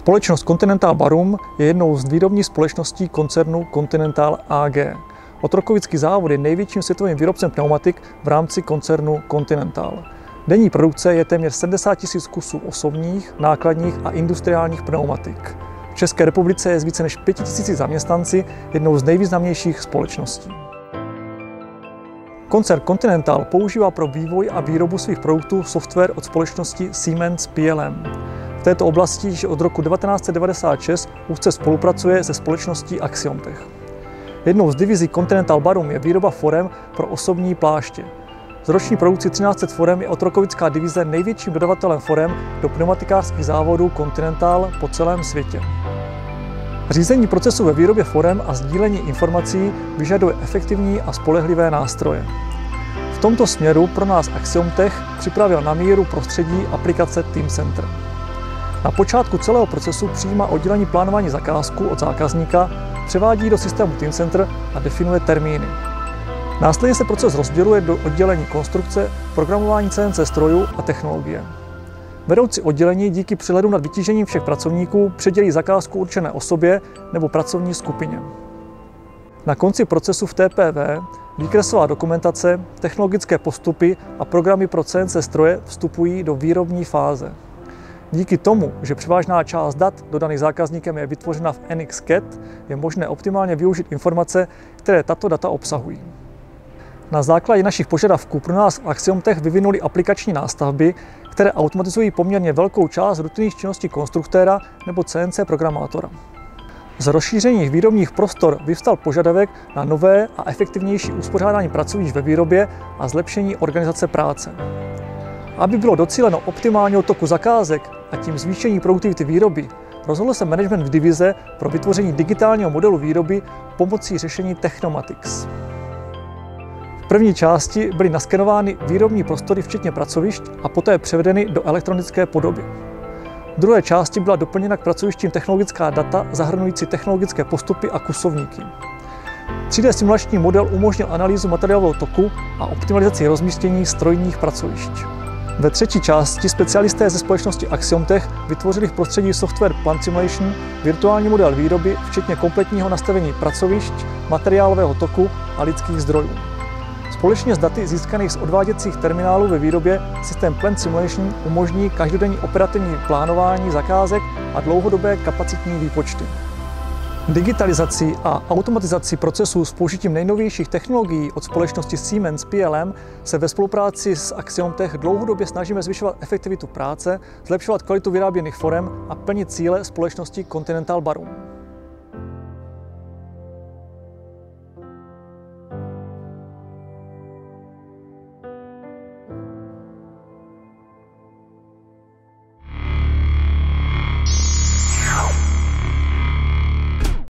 Společnost Continental Barum je jednou z výrobních společností koncernu Continental AG. Otrokovický závod je největším světovým výrobcem pneumatik v rámci koncernu Continental. Denní produkce je téměř 70 000 kusů osobních, nákladních a industriálních pneumatik. V České republice je z více než 5 000 zaměstnanci jednou z nejvýznamnějších společností. Koncern Continental používá pro vývoj a výrobu svých produktů software od společnosti Siemens PLM. V této oblasti již od roku 1996 úzce spolupracuje se společností Axiomtech. Jednou z divizí Continental Barum je výroba forem pro osobní pláště. Z roční produkcí 1300 forem je otrokovická divize největším dodavatelem forem do pneumatikářských závodů Continental po celém světě. Řízení procesu ve výrobě forem a sdílení informací vyžaduje efektivní a spolehlivé nástroje. V tomto směru pro nás Axiomtech připravil na míru prostředí aplikace Teamcenter. Na počátku celého procesu přijímá oddělení plánování zakázku od zákazníka, převádí do systému Teamcenter a definuje termíny. Následně se proces rozděluje do oddělení konstrukce, programování CNC strojů a technologie. Vedoucí oddělení díky přehledu nad vytížením všech pracovníků předělí zakázku určené osobě nebo pracovní skupině. Na konci procesu v TPV výkresová dokumentace, technologické postupy a programy pro CNC stroje vstupují do výrobní fáze. Díky tomu, že převážná část dat dodaných zákazníkem je vytvořena v NX-CAD, je možné optimálně využít informace, které tato data obsahují. Na základě našich požadavků pro nás v Axiomtech vyvinuli aplikační nástavby, které automatizují poměrně velkou část rutinních činností konstruktéra nebo CNC programátora. Z rozšířených výrobních prostor vyvstal požadavek na nové a efektivnější uspořádání pracovišť ve výrobě a zlepšení organizace práce. Aby bylo docíleno optimálního toku zakázek a tím zvýšení produktivity výroby, rozhodl se management v divize pro vytvoření digitálního modelu výroby pomocí řešení Technomatics. V první části byly naskenovány výrobní prostory včetně pracovišť a poté převedeny do elektronické podoby. V druhé části byla doplněna k pracovištím technologická data zahrnující technologické postupy a kusovníky. 3D simulační model umožnil analýzu materiálového toku a optimalizaci rozmístění strojních pracovišť. Ve třetí části specialisté ze společnosti Axiomtech vytvořili v prostředí software Plant Simulation virtuální model výroby, včetně kompletního nastavení pracovišť, materiálového toku a lidských zdrojů. Společně s daty získaných z odváděcích terminálů ve výrobě systém Plant Simulation umožní každodenní operativní plánování zakázek a dlouhodobé kapacitní výpočty. Digitalizací a automatizací procesů s použitím nejnovějších technologií od společnosti Siemens PLM se ve spolupráci s Axiomtech dlouhodobě snažíme zvyšovat efektivitu práce, zlepšovat kvalitu vyráběných forem a plnit cíle společnosti Continental Barum.